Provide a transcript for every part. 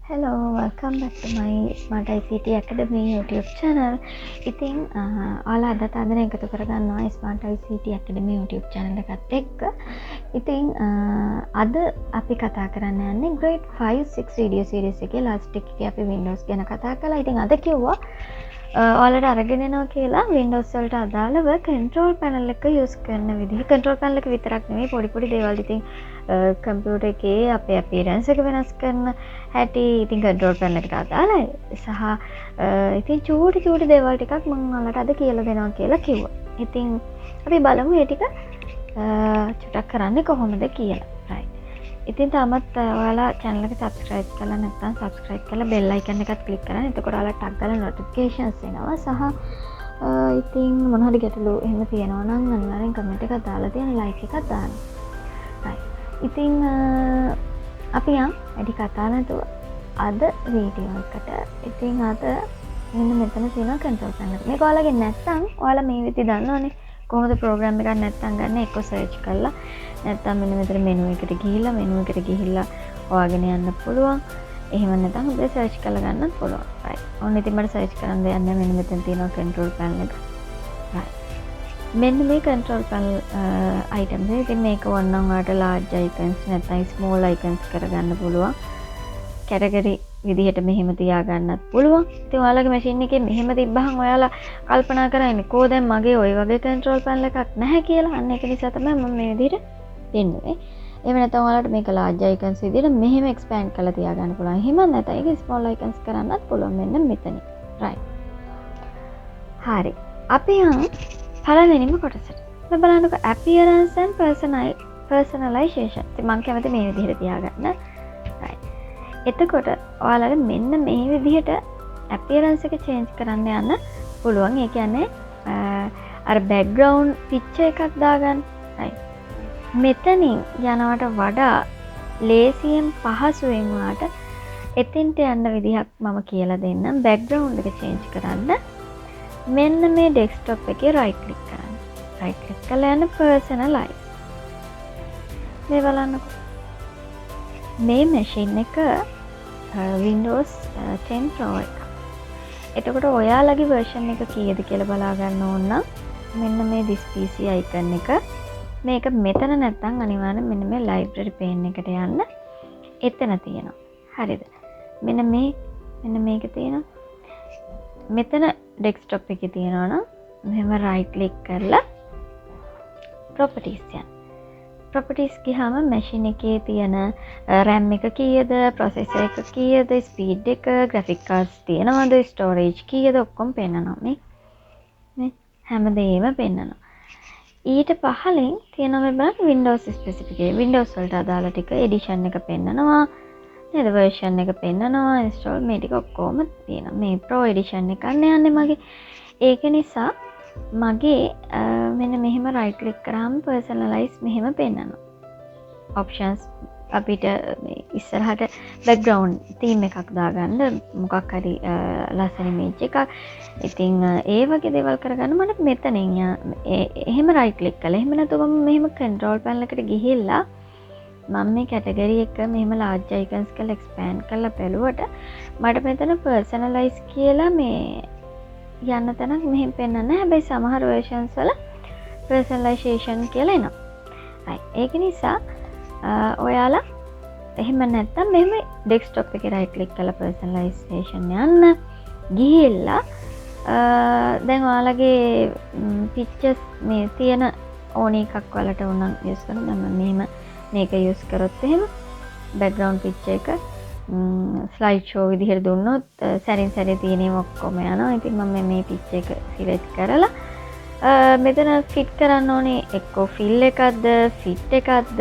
Hello, welcome back to my Smart ICT Academy YouTube channel. ඉතින් ඔයාලා අද තාදන එකතු කරගන්නවා Smart ICT Academy YouTube channel එකත් එක්ක. ඉතින් අද අපි කතා කරන්න යන්නේ grade 5 6 video series එකේ last එකේ අපි Windows ගැන කතා කළා. ඉතින් අද කිව්වා ඔයාලට අරගෙන එනවා කියලා Windows වලට අදාළව control panel එක use කරන විදිහ. control panel එක විතරක් නෙමෙයි පොඩි දේවල් ඉතින් කම්පියුටර් එකේ අපේ අපියරන්ස් එක වෙනස් කරන හැටි ඉතින් control panel එකට අදාළයි. සහ ඉතින් චූටි දේවල් ටිකක් මම ඔයාලට අද කියලා දෙනවා කියලා කිව්වා. ඉතින් අපි බලමු මේ ටික චුට්ටක් කරන්නේ කොහොමද කියලා. right. ඉතින් තාමත් ඔයාලා channel එක subscribe කරලා නැත්නම් subscribe කරලා bell icon එකත් click කරන්න. එතකොට ඔයාලා ටක් ගාලා notifications එනවා. සහ ඉතින් මොන හරි ගැටලු එහෙම තියෙනවා නම් අනිවාර්යෙන් comment එකක් දාලා තියන්න like එකක් දාන්න. right. ඉතින් අපි යම් වැඩි කතා නැතුව අද වීඩියෝ එකට. ඉතින් අද මෙන්න මෙතන තියෙනවා control panel. මේක ඔයාලගේ නැත්නම් ඔයාලා මේ විදිහ දන්නවනේ. කොහොමද ප්‍රෝග්‍රෑම් එකක් නැත්තම් ගන්න එක්ක සර්ච් කරලා නැත්තම් මෙන්න මෙතන මෙනු එකට ගිහිල්ලා හොයාගෙන යන්න පුළුවන්. එහෙම නැත්නම් ඔබ සර්ච් කරලා ගන්නත් පුළුවන්. right. ඔන්න ඉතින් මට සර්ච් කරන්න දෙයක් නැහැ. මෙන්න මෙතන තියෙනවා control panel එක. right. මෙන්න මේ control panel items එක. ඉතින් මේක වොන්නම් ඔයාලට large icons නැත්නම් small icons කරගන්න පුළුවන්. category විදිහට මෙහෙම තියාගන්නත් පුළුවන්. ඉතින් ඔයාලගේ මැෂින් එකේ මෙහෙම තිබ්බහම ඔයාලා කල්පනා කරන්නේ කෝ දැන් මගේ ওই වගේ control panel එකක් නැහැ කියලා. අන්න ඒක නිසා තමයි මම මේ විදිහට දෙන්නේ. එහෙම නැත්නම් ඔයාලට මේක large icons විදිහට මෙහෙම expand කරලා තියාගන්න පුළුවන්. එහෙම නැත්නම් ඒක small icons කරන්නත් පුළුවන් මෙන්න මෙතන. right. හරි. අපි යමු පළවෙනිම කොටසට. මේ බලන්නකො appearance and personalization. ඉතින් මම කැමති මේ විදිහට තියාගන්න. right. එතකොට ඔයාලට මෙන්න මේ විදිහට appearance එක change කරන්න යන්න පුළුවන්. ඒ කියන්නේ අර background picture එකක් දාගන්න. right. මෙතනින් යනවට වඩා ලේසියෙන් පහසුවෙන් ඔයාලට එතෙන්ට යන්න විදිහක් මම කියලා දෙන්නම්. background එක change කරන්න මෙන්න මේ desktop එකේ right click කරන්න. right click කරලා යන්න personalize. මේ බලන්නකො. මේ machine එක Windows 10 Pro එක. එතකොට ඔයාලගේ version එක කීයද කියලා බලා ගන්න ඕන නම් මෙන්න මේ this PC icon එක මේක මෙතන නැත්තම් අනිවාර්යෙන් මෙන්න මේ library pane එකට යන්න. එතන තියෙනවා. හරිද? මෙන්න මේක තියෙනවා. මෙතන desktop එකේ තියෙනවා නම් මෙහෙම right click කරලා properties යන්න. properties ගියාම machine එකේ තියෙන RAM එක කීයද, processor එක කීයද, speed එක, graphic cards තියෙනවද, storage කීයද ඔක්කොම පෙන්නනවා මේ හැමදේම පෙන්නනවා. ඊට පහලින් තියෙනවා බලන්න Windows specification. Windows වලට අදාළ ටික edition එක පෙන්නනවා. නේද version එක පෙන්නනවා, install මේ ටික ඔක්කොම තියෙනවා. මේ pro edition එක යන්නේ මගේ. ඒක නිසා මගේ මෙන්න මෙහෙම right click කරාම personalize මෙහෙම පෙන්නනවා. options අපිට මේ ඉස්සරහට background theme එකක් දාගන්න මොකක් හරි ලස්සන image එකක්. ඉතින් ඒ වගේ දේවල් කරගන්න මට මෙතනින් එහෙම right click කළා. එහෙම නැතුව මම මෙහෙම control panel එකට ගිහිල්ලා මම මේ category එක මෙහෙම large icons කරලා expand කරලා බැලුවට මට මෙතන personalize කියලා මේ යන්න තැනක් මෙහෙම පෙන්නන්නේ නැහැ. හැබැයි සමහර versions වල personalization කියලා එනවා. right. ඒක නිසා ඔයාලා එහෙම නැත්තම් මෙහෙම desktop එකේ right click කරලා personalization යන්න ගිහිල්ලා දැන් ඔයාලගේ pictures මේ තියෙන ඕන එකක් වලට උනම් use කරනවා. දැන් මම මෙහෙම මේක use කරොත් එහෙම background picture එක slide show විදිහට දුන්නොත් සැරින් සැරේ තියෙනේම ඔක්කොම යනවා. ඉතින් මම මේ picture එක select කරලා මෙතන fit කරන්න ඕනේ එක්ක fill එකක්ද fit එකක්ද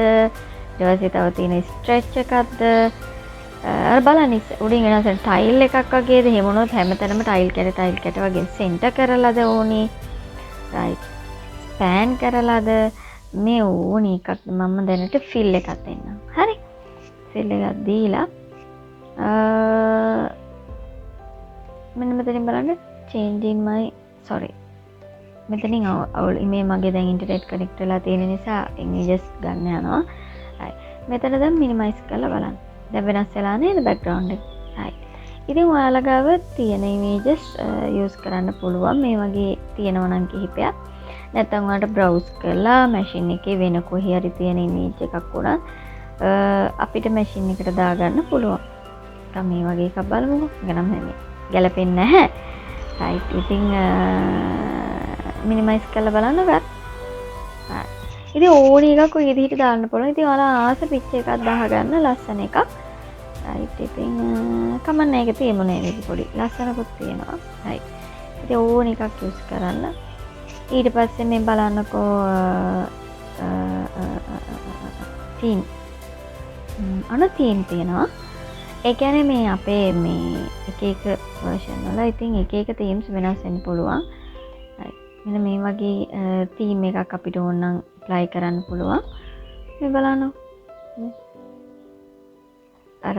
ඊට පස්සේ තව තියෙන stretch එකක්ද අර බලන්න උඩින් එනවා tile එකක් වගේද එහෙම වුණොත් හැමතැනම tile කැට වගේ center කරලාද ඕනේ. right. span කරලාද මේ ඕනේ එකක් මම දැනට fill එකක් දෙන්නම්. හරි. fill එකක් දීලා මෙන්න මෙතනින් බලන්න changing my මෙතනින් අවුල් මේ මගේ දැන් ඉන්ටර්නෙට් කනෙක්ට් වෙලා තියෙන නිසා images ගන්න යනවා. right. මෙතන දැන් minimize කරලා බලන්න. දැන් වෙනස් වෙලා නේද background එක. right. ඉතින් ඔයාලා ගාව තියෙන images use කරන්න පුළුවන් මේ වගේ තියෙනවා නම් කිහිපයක්. නැත්නම් ඔයාලට browse කරලා machine එකේ වෙන කොහේ හරි තියෙන image එකක් උනත් අපිට machine එකට දාගන්න පුළුවන්. දැන් මේ වගේ එකක් බලමුකෝ. ගනම් මේ ගැලපෙන්නේ නැහැ. right. ඉතින් minimize කරලා බලන්නවත්. ඉතින් ඕන එකක් ඔය විදිහට දාන්න පුළුවන්. ඉතින් ඔයාලා ආස picture එකක් දාගන්න ලස්සන එකක්. right. ඉතින් කමන්න ඒක තියෙමුනේ මේක පොඩි ලස්සනකුත් තියෙනවා. right. ඉතින් ඕන එකක් use කරන්න. ඊට පස්සේ මේ බලන්නකෝ theme. theme තියෙනවා. ඒ කියන්නේ මේ අපේ මේ එක එක version වල ඉතින් එක එක themes වෙනස් වෙන්න පුළුවන්. right. මෙන්න මේ වගේ theme එකක් අපිට ඕන නම් apply කරන්න පුළුවන්. මේ බලන්න. අර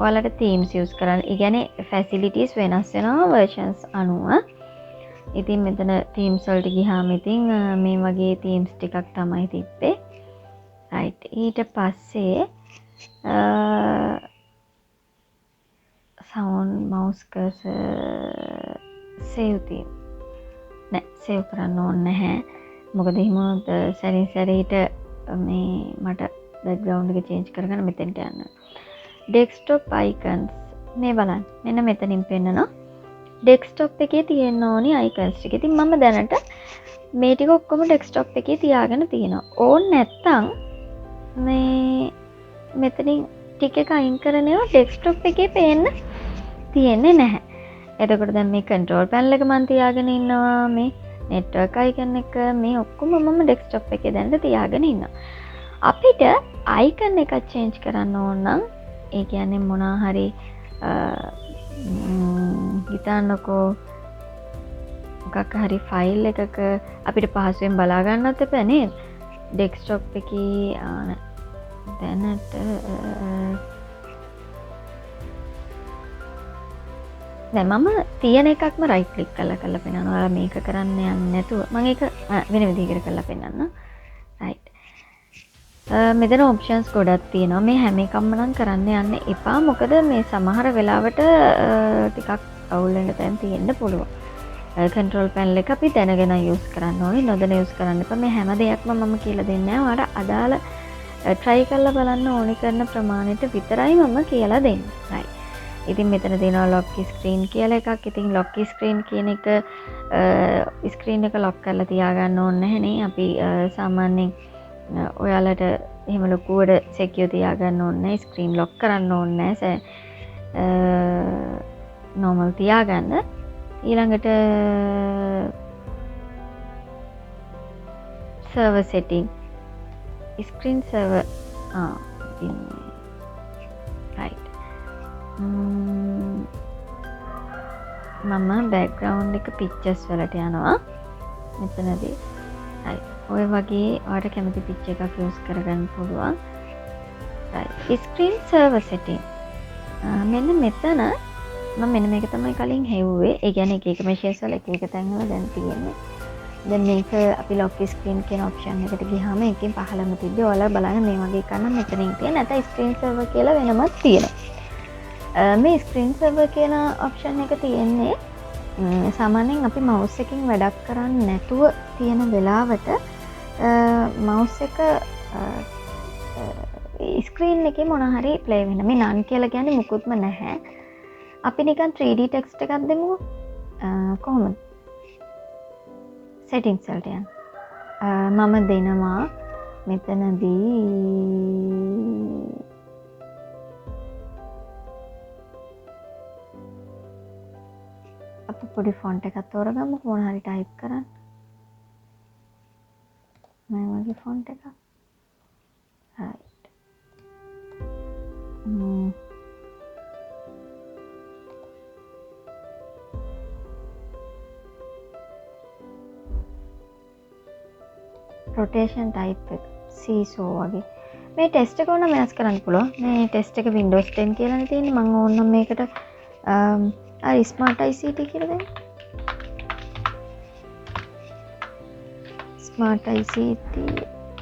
ඔයාලට themes use කරන්න. ඒ කියන්නේ facilities වෙනස් වෙනවා versions අනුව. ඉතින් මෙතන themes වලට ගියාම ඉතින් මේ වගේ themes ටිකක් තමයි තිබ්බේ. right. ඊට පස්සේ sound mouse cursor save theme. නෑ save කරන්න ඕනේ නැහැ. මොකද එහෙම සැරින් සැරේට මේ මට background එක change කරගන්න මෙතෙන්ට යන්න. desktop icons මේ බලන්න. මෙන්න මෙතනින් පෙන්නනවා. desktop එකේ තියෙන්න ඕනි icons ටික. ඉතින් මම දැනට මේ ටික ඔක්කොම desktop එකේ තියාගෙන තියෙනවා. ඕන් නැත්තම් මේ මෙතනින් ටික එක අයින් කරනවා desktop එකේ පේන්න තියෙන්නේ නැහැ. එතකොට දැන් මේ control panel එක මම තියාගෙන ඉන්නවා. මේ network icon එක මේ ඔක්කොම මම desktop එකේ දැන් තියාගෙන ඉන්නවා. අපිට icon එක change කරන්න ඕන නම් ඒ කියන්නේ මොනවා හරි හිතන්නකෝ මොකක් හරි ෆයිල් එකක අපිට පහසුවෙන් බලා ගන්නත් එපා නේද? desktop එකේ දැනට දැන් මම තියෙන එකක්ම right click කරලා පෙන්නනවා. ඔයාලා මේක කරන්න යන්නේ නැතුව මම ඒක වෙන විදිහකට කරලා පෙන්නන්න. right. මෙතන options ගොඩක් තියෙනවා. මේ හැම එකක්ම නම් කරන්න යන්න එපා. මොකද මේ සමහර වෙලාවට ටිකක් අවුල් වෙන තැන් තියෙන්න පුළුවන්. control panel එක අපි දැනගෙන use කරන්න ඕනේ. නොදැන use කරන්න එපා. මේ හැම දෙයක්ම මම කියලා දෙන්නේ නැහැ. ඔයාලා අදාළ try කරලා බලන්න ඕනි කරන ප්‍රමාණයට විතරයි මම කියලා දෙන්නේ. right. ඉතින් මෙතන තියෙනවා lock screen කියලා එකක්. ඉතින් lock screen කියන එක screen එක lock කරලා තියාගන්න ඕනේ නැහැ නේ. අපි සාමාන්‍යයෙන් ඔයාලට එහෙම ලොකුවට secure තියාගන්න ඕනේ නැහැ. screen lock කරන්න ඕනේ නැහැ. normal තියාගන්න. ඊළඟට server setting screen server right. මම background එක pictures වලට යනවා මෙතනදී. right. ඔය වගේ ඔයාලට කැමති picture එකක් use කරගන්න පුළුවන්. right. screen server setting මෙන්න මෙතන මම මෙන්න මේක තමයි කලින් හෙව්වේ. ඒ කියන්නේ එක එක machines වල එක එක තැන් වල දැන් තියෙන්නේ. දැන් මේක අපි lock screen කියන option එකට ගියාම එකකින් පහළම තිබ්බේ. ඔයාලා බලන්න මේ වගේ එකක් නම් මෙතනින් තියෙන. නැත්නම් screen server කියලා වෙනමක් තියෙනවා. මේ screen server කියන option එක තියෙන්නේ සාමාන්‍යයෙන් අපි mouse එකකින් වැඩක් කරන්නේ නැතුව තියෙන වෙලාවට mouse එක screen එකේ මොන හරි play වෙන. මේ none කියලා කියන්නේ මුකුත්ම නැහැ. අපි නිකන් 3D text එකක් දෙමුකෝ. කොහොමද? settings වලට යන්න. මම දෙනවා මෙතනදී අපි පොඩි font එකක් තෝරගමු. මොන හරි type කරන්න. මේ වගේ font එකක්. right. rotation type එක seesaw වගේ. මේ ටෙස්ට් එක ඕන වෙනස් කරන්න පුළුවන්. මේ ටෙස්ට් එක Windows 10 කියලානේ තියෙන්නේ. මම ඕනනම් මේකට smart ICT කියලා දෙන්න. smart ICT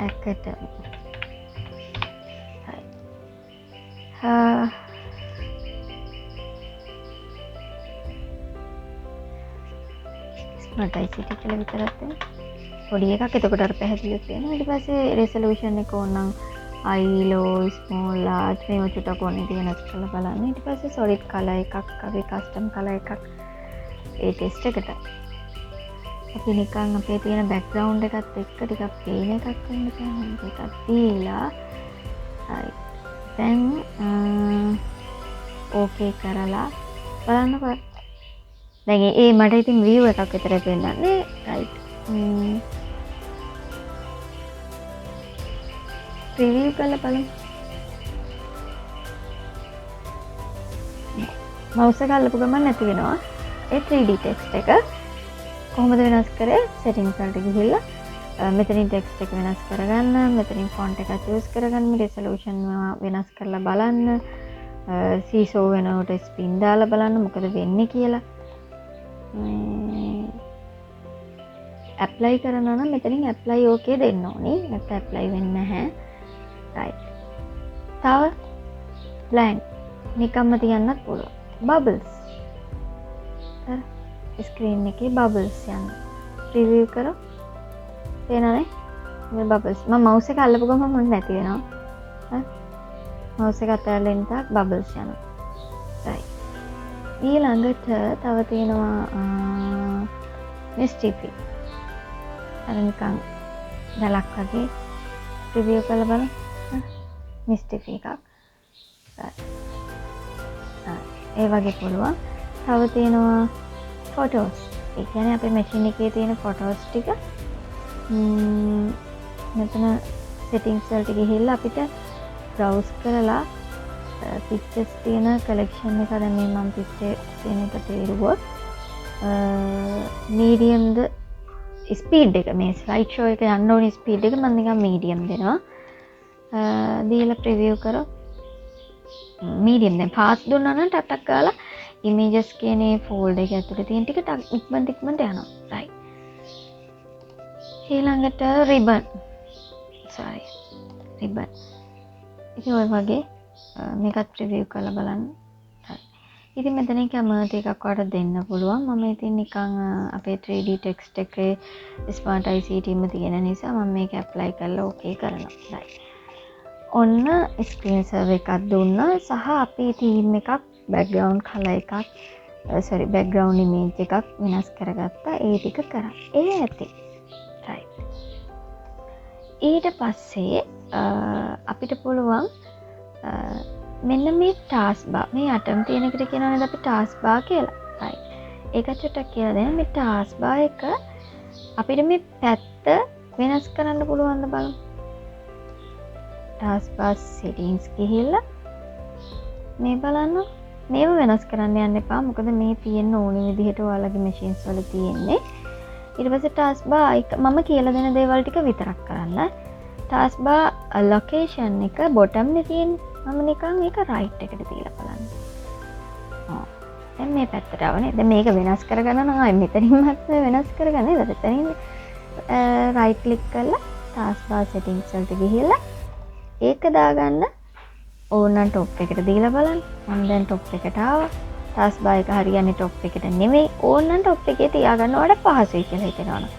academy. මට ICT කියලා විතරක් තියෙනවා. පොඩි එකක් එතකොට අර පැහැදිලිව තියෙනවා. ඊට පස්සේ resolution එක ඕනනම් high low small large මේවා චුට්ටක් ඕනේ වෙනස් කරලා බලන්න. ඊට පස්සේ solid color එකක් අපි custom color එකක් ඒ ටෙස්ට් එකට අපි නිකන් අපේ තියෙන බෑග්ග්‍රවුන්ඩ් එකත් එක්ක ටිකක් පේන එකක් වෙන්න තියෙනවා. ඒකත් දීලා හරි. දැන් ඕකේ කරලා බලන්නකෝ. දැන් ඒ මට ඉතින් view එකක් විතරයි පෙන්නන්නේ. right. preview කරලා බලමු. mouse එක අල්ලපු ගමන් නැති වෙනවා. ඒ 3D text එක කොහොමද වෙනස් කරේ? settings වලට ගිහිල්ලා මෙතනින් text එක වෙනස් කරගන්න, මෙතනින් font එක choose කරගන්න, resolution වෙනස් කරලා බලන්න, seesaw වෙනකොට spin දාලා බලන්න මොකද වෙන්නේ කියලා. apply කරනවා නම් මෙතනින් apply okay දෙන්න ඕනි. නැත්නම් apply වෙන්නේ නැහැ. right. තව blank නිකම්ම තියන්නත් පුළුවන්. bubbles. ස්ක්‍රීන් එකේ බබල්ස් යන ප්‍රිවිව් කරා පේනවනේ මේ බබල්ස් මම මවුස් එක අල්ලපු ගමන් මොන්නේ නැති වෙනවා මවුස් එක අතහැරලා ඉන්න තාක් බබල්ස් යනවා right ඊළඟට තව තියෙනවා මිස්ටිෆි අර නිකන් දලක් වගේ ප්‍රිවිව් කරලා බලන්න මිස්ටිෆි එකක් ඒ වගේ පුළුවන් තව තියෙනවා ෆොටෝස් ඒ කියන්නේ අපේ මැෂින් එකේ තියෙන ෆොටෝස් ටික මෙතන සෙටින්ග්ස් වලට ගිහිල්ලා අපිට බ්‍රවුස් කරලා පික්චර්ස් තියෙන කලෙක්ෂන් එක දැන් මේ මම පික්චර් තියෙන එක තේරුවොත් මීඩියම්ද ස්පීඩ් එක මේ ස්ලයිඩ් ෂෝ එක යන්න ඕනේ ස්පීඩ් එක මම නිකන් මීඩියම් දෙනවා දීලා ප්‍රිවිව් කරොත් මීඩියම් දැන් ෆාස්ට් දුන්නා නම් ටක් ගාලා images කියන ඒ ෆෝල්ඩර් එක ඇතුලේ තියෙන ටික ඉක්මනට යනවා right ඊළඟට ribbon ඉතින් ඔය වගේ මේකත් ප්‍රිවිව් කරලා බලන්න ඉතින් මෙතනින් කැමති එකක් වඩ දෙන්න පුළුවන් මම ඉතින් නිකන් අපේ 3D text එකේ smart ICT එකම තියෙන නිසා මම මේක apply කරලා okay කරනවා right ඔන්න screen saver එකක් දුන්නා සහ අපේ theme එකක් background color එකක් background image එකක් වෙනස් කරගත්තා ඒ ටික කරා ඒ ඇති right ඊට පස්සේ අපිට පුළුවන් මෙන්න මේ task bar මේ අටම තියෙන එකට කියනවා නේද අපි task bar කියලා right ඒක චුට්ටක් කියලා දෙන්න මේ task bar එක අපිට මේ පැත්ත වෙනස් කරන්න පුළුවන් ද බලමු task bar settings ගිහිල්ලා මේ බලන්න මේව වෙනස් කරන්න යන්න එපා මොකද මේ තියෙන ඕනි විදිහට ඔයාලගේ machines වල තියෙන්නේ ඊට පස්සේ task bar එක මම කියලා දෙන දේවල් ටික විතරක් කරන්න task bar location එක bottom එකේ තියෙන්නේ මම නිකන් ඒක right එකට තියලා බලන්න දැන් මේ පැත්තට ආවනේ දැන් මේක වෙනස් කරගන්න නම් ආයෙ මෙතනින්මත් වෙනස් කරගන්න නේද එතනින් right click කරලා task bar settings වලට ගිහිල්ලා ඒක දාගන්න ඕනනම් টොප් එකට දීලා බලන්න. මම දැන් টොප් එකට ආවා. ටාස්ක් බාර් එක හරියන්නේ টොප් එකට නෙමෙයි. ඕනනම් টොප් එකේ තියාගන්න ඔයාලට පහසුයි කියලා හිතනවනේ.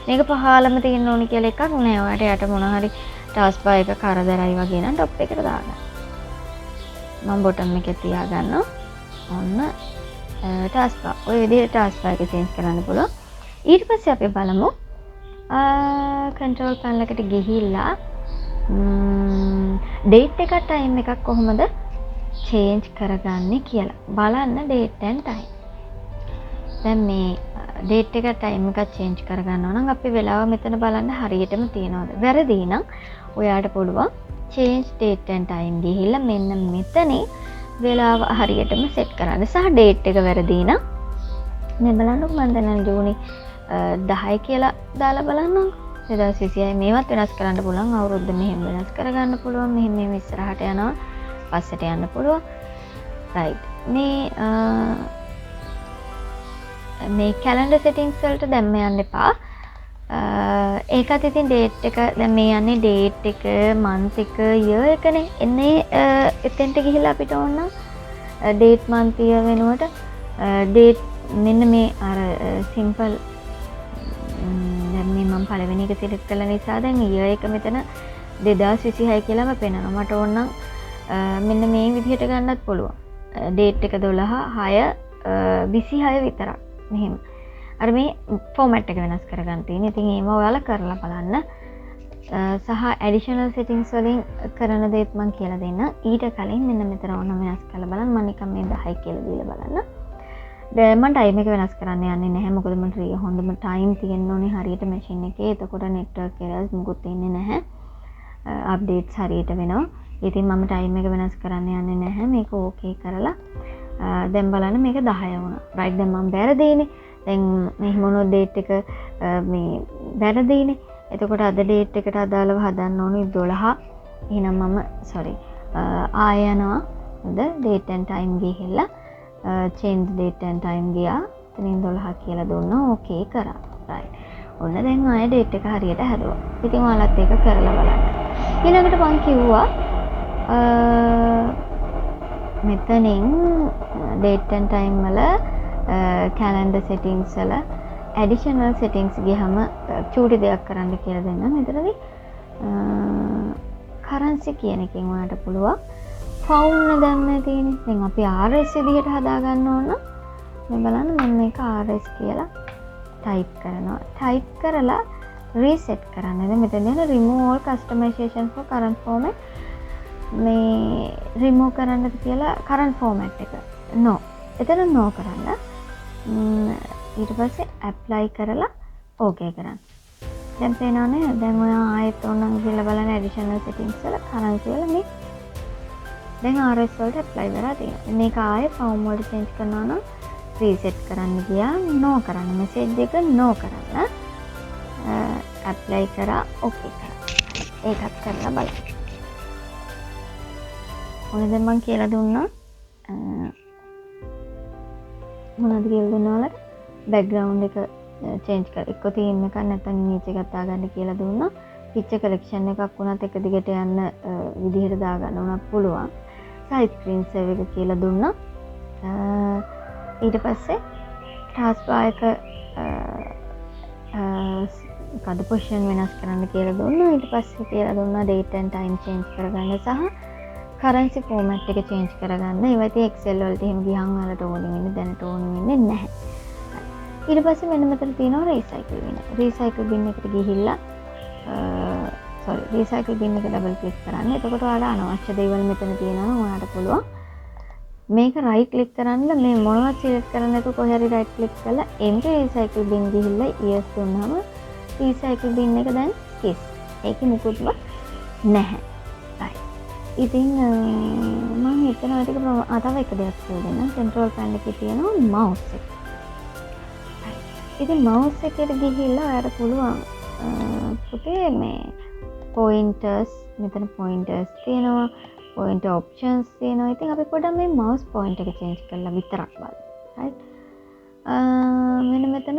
මේක පහළම තියෙන්න ඕනි කියලා එකක් නෑ. ඔයාලට යට මොන හරි ටාස්ක් බාර් එක කරදරයි වගේ නම් টොප් එකට දාගන්න. මම බොටම් එකේ තියාගන්නවා. ඔන්න ටාස්ක් බාර්. ඔය විදිහට ටාස්ක් බාර් එක චේන්ජ් කරන්න පුළුවන්. ඊට පස්සේ අපි බලමු control panel එකට ගිහිල්ලා date එක time එකක් කොහොමද change කරගන්නේ කියලා බලන්න date and time දැන් මේ date එක time එක change කරගන්නවා නම් අපි වෙලාව මෙතන බලන්න හරියටම තියනවාද වැරදි නම් ඔයාට පුළුවන් change date and time ගිහිල්ලා මෙන්න මෙතනේ වෙලාව හරියටම set කරන්න සහ date එක වැරදි නම් මේ බලන්නකො මම දැන් ජූනි 10 කියලා දාලා බලන්නකො 2026 මේවත් වෙනස් කරන්න පුළුවන් අවුරුද්ද මෙහෙම වෙනස් කරගන්න පුළුවන් මෙහෙම මේ ඉස්සරහට යනවා පස්සට යන්න පුළුවන් right මේ කැලෙන්ඩර් settings වලට දැම්ම යන්න එපා ඒකත් ඉතින් date එක දැන් මේ යන්නේ date එක month එක year එකනේ එන්නේ එතෙන්ට ගිහිල්ලා අපිට ඕන date month year වෙනුවට date මෙන්න මේ අර simple දැන් මේ මම පළවෙනි එක සිලෙක්ට් කළ නිසා දැන් ඊයර් එක මෙතන 2026 කියලාම පෙන්නනවා. මට ඕන නම් මෙන්න මේ විදිහට ගන්නත් පුළුවන්. ඩේට් එක 12/6/26 විතරක්. මෙහෙම. අර මේ ෆෝමැට් එක වෙනස් කරගන්න තියෙන. ඉතින් ඒව ඔයාලා කරලා බලන්න. සහ ඇඩිෂනල් සෙටින්ග්ස් වලින් කරන දේත් මම කියලා දෙන්න. ඊට කලින් මෙන්න මෙතන ඕන වෙනස් කරලා බලන්න. මම නිකන් මේ 10 කියලා දීලා බලන්න. දැන් මම ටයිම් එක වෙනස් කරන්න යන්නේ නැහැ. මොකද මට හොඳම ටයිම් තියෙන්න ඕනේ හරියට මැෂින් එකේ. එතකොට නෙට්වර්ක් එරර්ස් මුකුත් එන්නේ නැහැ. අප්ඩේට්ස් හරියට වෙනවා. ඉතින් මම ටයිම් එක වෙනස් කරන්න යන්නේ නැහැ. මේක ඕකේ කරලා දැන් බලන්න මේක 10 වුණා. රයිට් දැන් මම වැරදීනේ. දැන් මේ මොනෝ ඩේට් එක මේ වැරදීනේ. එතකොට අද ඩේට් එකට අදාළව හදන්න ඕනේ 12. එහෙනම් මම ආය යනවා. හොඳ date and time ගිහිල්ලා change date and time ගියා. එතනින් 12 කියලා දුන්නා. ඕකේ කරා. right. ඔන්න දැන් ආය date එක හරියට හැදුවා. ඉතින් ඔයාලත් ඒක කරලා බලන්න. ඊළඟට මම කිව්වා මෙතනින් date and time වල calendar settings වල additional settings ගියහම චූටි දෙයක් කරන්න කියලා දෙන්න. මෙතනදී currency කියන එකෙන් ඔයාලට පුළුවන් pound දැම්ම තියෙන්නේ. දැන් අපි RS විදිහට හදා ගන්න ඕන. මේ බලන්න මම මේක RS කියලා type කරනවා. type කරලා reset කරන්න. දැන් මෙතන දෙන remove all customization for current format මේ remove කරන්නද කියලා current format එක. no. එතන no කරන්න. ඊට පස්සේ apply කරලා okay කරන්න. දැන් පේනවනේ දැන් ඔයා ආයෙත් ඕනනම් ගිහලා බලන්න additional settings වල currency වල මේ දැන් RS වලට apply වෙලා තියෙනවා. මේක ආයෙ form වලට change කරනවා නම් reset කරන්න ගියා no කරන්න message එක no කරන්න apply කරා okay කරා. ඒකත් කරලා බලන්න. ඔන්න දැන් මම කියලා දුන්නා මොනවද කියලා දුන්නා වලට background එක change කර එක්ක theme එකක් නැත්නම් image එකක් දාගන්න කියලා දුන්නා. picture collection එකක් වුණත් එක දිගට යන්න විදිහට දාගන්න උනත් පුළුවන්. side screen save එක කියලා දුන්නා. ඊට පස්සේ taskbar එක කඩ position වෙනස් කරන්න කියලා දුන්නා. ඊට පස්සේ කියලා දුන්නා date and time change කරගන්න සහ currency format එක change කරගන්න. ඒවා ඉතින් Excel වලට එහෙම ගියහම ඔයාලට ඕනෙ වෙන්නේ දැනට ඕනෙ වෙන්නේ නැහැ. ඊට පස්සේ මෙන්න මෙතන තියෙනවා recycle bin. recycle bin එකට ගිහිල්ලා recycle bin එක double click කරන්න. එතකොට ඔයාලා අනවශ්‍ය දේවල් මෙතන තියෙනවා නම් ඔයාලට පුළුවන් මේක right click කරන්න මේ මොනවද select කරන්න නැතුව කොහේ හරි right click කරලා empty recycle bin ගිහිල්ලා yes දුන්නාම recycle bin එක දැන් yes. ඒකේ මුකුත්ම නැහැ. right. ඉතින් මම හිතන ඔය ටික තව එක දෙයක් කියලා දෙන්න. control panel එකේ තියෙනවා mouse එක. ඉතින් mouse එකට ගිහිල්ලා ඔයාලට පුළුවන් පුතේ මේ pointers මෙතන pointers තියෙනවා. point options තියෙනවා. ඉතින් අපි පොඩ්ඩක් මේ mouse point එක change කරලා විතරක් බලමු. right. මෙන්න මෙතන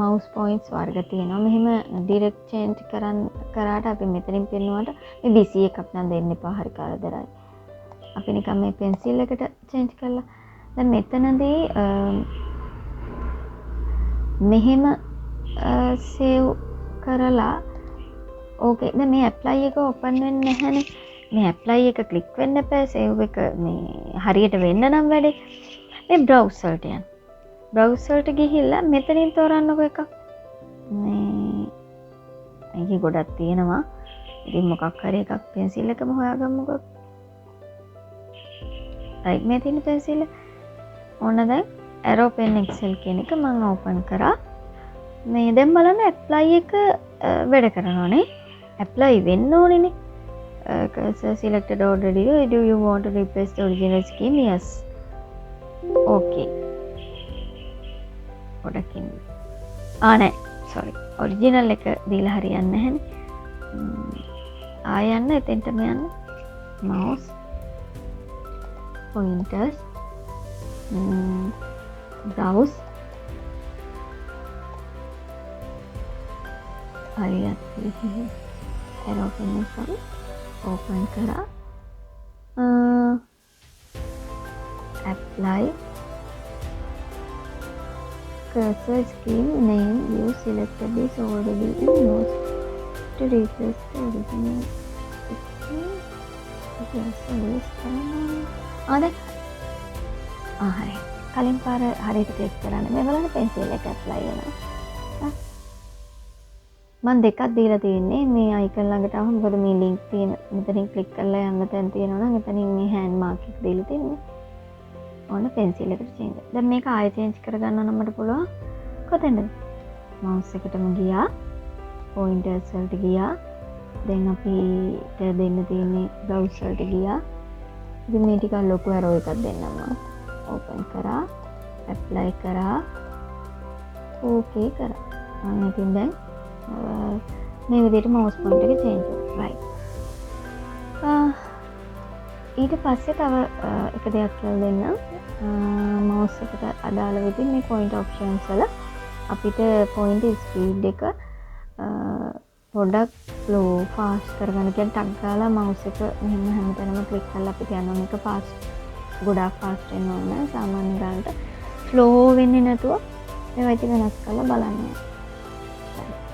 mouse points වර්ග තියෙනවා. මෙහෙම direct change කරාට අපි මෙතනින් පෙන්නුවාට මේ busy එකක් නම් දෙන්න එපා. හරි කරදරයි. අපි නිකන් මේ pencil එකට change කරලා දැන් මෙතනදී මෙහෙම save කරලා ඕකේ. දැන් මේ apply එක open වෙන්නේ නැහැනේ. මේ apply එක click වෙන්න එපා. save එක මේ හරියට වෙන්න නම් වැඩේ. මේ browse වලට යන්න. browse වලට ගිහිල්ලා මෙතනින් තෝරන්නකො එකක්. මේ අයියේ ගොඩක් තියෙනවා. ඉතින් මොකක් හරි එකක් pencil එකම හොයාගමුකෝ. right මේ තියෙන pencil ඕන දැන් arrow pen excel කියන එක මම open කරා. මේ දැන් බලන්න apply එක වැඩ කරනවානේ. apply වෙන්න ඕනේනේ. cursor selected already. Do you want to replace the original scheme? Yes. Okay. පොඩකින් නෑ sorry. original එක දීලා හරියන්නේ නැහැනේ. ආය යන්න එතෙන්ටම යන්න. mouse pointers browse හරියට arrow pen එක open කරා. apply cursor scheme name you selected is already in use to replace the original. හරි. කලින් පාර හරියට ක්ලික් කරන්න. මේ බලන්න පෙන්සිල් එක ඇප්ලයි වෙනවා. මම දෙකක් දීලා තියෙන්නේ. මේ අයිකන් ළඟට ආවම මොකද මේ ලින්ක් තියෙන මෙතනින් ක්ලික් කරලා යන්න තැන තියෙනවා නම් එතනින් මේ හෑන්ඩ් මාක් එක දීලා තියෙන්නේ. ඔන්න පෙන්සිල් එකට චේන්ජ්. දැන් මේක ආයෙ චේන්ජ් කරගන්න නම් මට පුළුවන් කොතෙන්ද? මවුස් එකටම ගියා. පොයින්ටර්ස් වලට ගියා. දැන් අපිට දෙන්න තියෙන්නේ බ්‍රවුස් වලට ගියා. ඉතින් මේ ටික ලොකු ඇරෝ එකක් දෙන්නම් මම. ඕපන් කරා, ඇප්ලයි කරා, ඕකේ කරා. අන්න ඉතින් දැන් මේ විදිහට මවුස් පොයින්ටර් එක චේන්ජ් වෙනවා. රයිට්. ඊට පස්සේ තව එක දෙයක් කියලා දෙන්නම්. මවුස් එකට අදාළ විදිහ මේ පොයින්ට් ඔප්ෂන්ස් වල අපිට පොයින්ට් ස්පීඩ් එක පොඩක් ස්ලෝ ෆාස්ට් කරගන්න කියන ටක් ගාලා මවුස් එක මෙහෙම හැමතැනම ක්ලික් කරලා අපිට යන්න ඕන එක ෆාස්ට් ගොඩාක් ෆාස්ට් වෙන්න ඕන නෑ. සාමාන්‍ය ගානට ස්ලෝ වෙන්නේ නැතුව මේවා ඉතින් වෙනස් කරලා බලන්න.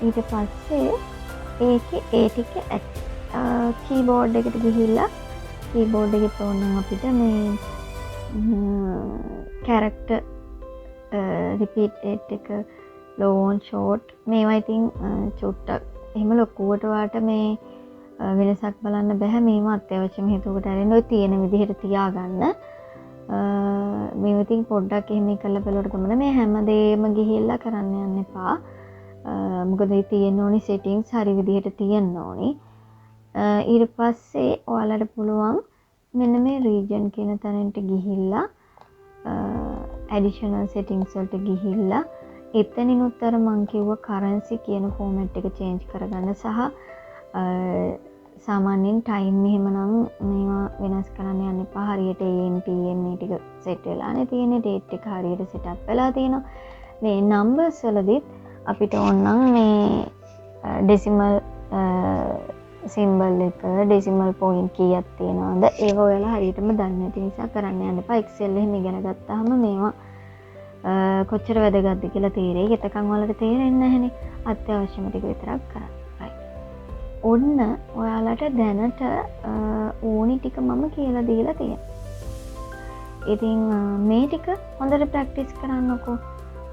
ඊට පස්සේ ඒකේ ඒ ටික කීබෝඩ් එකට ගිහිල්ලා කීබෝඩ් එකේ තෝරන අපිට මේ කැරක්ටර් රිපීට් එක ලෝන් ෂෝට් මේවා ඉතින් චුට්ටක් එහෙම ලොකුවට වාට මේ වෙනසක් බලන්න බෑ. මේවා අත්‍යවශ්‍යම හේතුවකට ඇරෙන්න ඔය තියෙන විදිහට තියාගන්න. මේව ඉතින් පොඩ්ඩක් එහෙම කරලා බලවට තමයි මේ හැමදේම ගිහිල්ලා කරන්න යන්න එපා. මොකද ඒ තියෙන්න ඕනි සෙටින්ග්ස් හරි විදිහට තියෙන්න ඕනි. ඊට පස්සේ ඔයාලට පුළුවන් මෙන්න මේ region කියන තැනට ගිහිල්ලා additional settings වලට ගිහිල්ලා එතනිනුත් අර මං කිව්ව currency කියන format එක change කරගන්න සහ සාමාන්‍යයෙන් time එහෙමනම් මේවා වෙනස් කරන්න යන්න එපා. හරියට AM PM ටික set වෙලානේ තියෙන්නේ. date එක හරියට set up වෙලා තියෙනවා. මේ numbers වලදීත් අපිට ඕනනම් මේ decimal සිම්බල් එක ඩෙසිමල් පොයින්ට් කීයක් තියෙනවද ඒව ඔයාලා හරියටම දන්නේ නැති නිසා කරන්න යන්න එපා. Excel එහෙම ඉගෙන ගත්තාම මේවා කොච්චර වැදගත්ද කියලා තේරෙයි. එතකන් වලට තේරෙන්නේ නැහැනේ. අත්‍යවශ්‍යම ටික විතරක් කරන්න. right. ඔන්න ඔයාලට දැනට ඕනි ටික මම කියලා දීලා තියෙනවා. ඉතින් මේ ටික හොඳට ප්‍රැක්ටිස් කරන්නකෝ.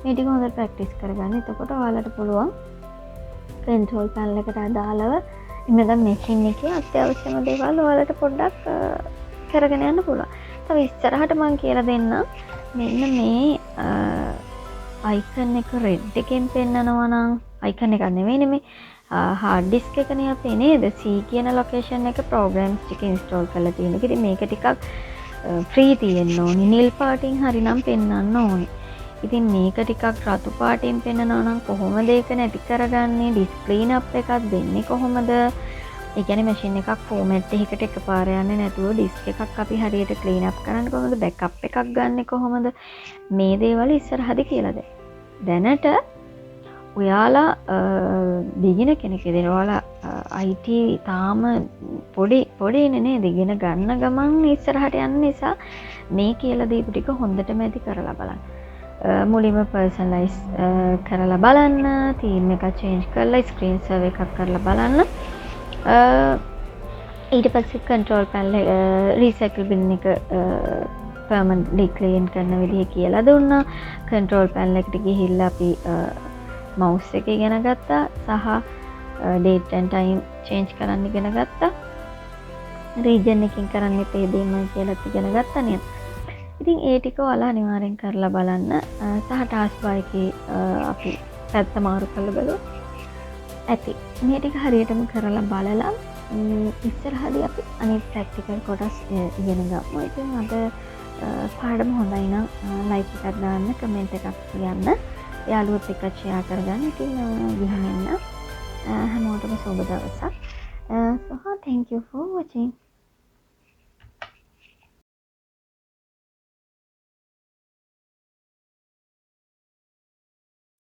මේ ටික හොඳට ප්‍රැක්ටිස් කරගන්න. එතකොට ඔයාලට පුළුවන් control panel එකට අදාළව ඉතින් මැෂින් එකේ අත්‍යවශ්‍යම දේවල් ඔයාලට පොඩ්ඩක් කරගෙන යන්න පුළුවන්. තව ඉස්සරහට මම කියලා දෙන්නම්. මෙන්න මේ අයිකන් එක රෙඩ් එකෙන් පෙන්නනවා නම් අයිකන් එක නෙවෙයි මේ හાર્ඩ් ඩිස්ක් එකනේ අපේ නේද? C කියන ලොකේෂන් එක ප්‍රෝග්‍රෑම්ස් ටික ඉන්ස්ටෝල් කරලා තියෙන. ඉතින් මේක ටිකක් ෆ්‍රී තියෙන්න ඕනි. නිල් පාටින් හරිනම් පෙන්වන්න ඕනි. ඉතින් මේක ටිකක් රතු පාටින් පෙන්නනවා නම් කොහොමද ඒක නැති කරගන්නේ? ඩිස්ක්ලීන් අප් එකක් දෙන්නේ කොහොමද? ඒ කියන්නේ මැෂින් එකක් ෆෝමැට් එකකට එකපාර යන්නේ නැතුව ඩිස්ක් එකක් අපි හරියට ක්ලීන් අප් කරන්නේ කොහොමද? බෑකප් එකක් ගන්නෙ කොහොමද? මේ දේවල් ඉස්සරහදී කියලා දෙන්න. දැනට ඔයාලා බිගින කෙනෙක් ඉතින් ඔයාලා IT තාම පොඩිනේ නේද? ඉගෙන ගන්න ගමන් ඉස්සරහට යන නිසා මේ කියලා දීපු ටික හොඳටම ඇති කරලා බලන්න. මුලින්ම පර්සනලයිස් කරලා බලන්න, තීම් එක චේන්ජ් කරලා ස්ක්‍රීන් සර්ව් එකක් කරලා බලන්න. ඊට පස්සේ control panel recycle bin එක permanently clean කරන විදිහ කියලා දුන්නා. control panel එකට ගිහිල්ලා අපි mouse එක ඉගෙන ගත්තා සහ date and time change කරන්න ඉගෙන ගත්තා. region එකකින් කරන්නේ ඒ දෙයම කියලා ඉගෙන ගත්තා නේද? ඉතින් ඒ ටික ඔයාලා අනිවාර්යෙන් කරලා බලන්න සහ ටාස්ක් බාර් එකේ අපි පැත්ත මාරු කරලා බලුවොත් ඇති. මේ ටික හරියටම කරලා බලලා ඉස්සරහදී අපි අනිත් ප්‍රැක්ටිකල් කොටස් ඉගෙන ගමු. ඉතින් අද පාඩම හොඳයි නම් ලයික් එකක් දාන්න, කමෙන්ට් එකක් කියන්න, යාළුවොත් එක්ක ෂෙයා කරගන්න. ඉතින් ගිහින් එන්න හැමෝටම සුබ දවසක්. So thank you for watching.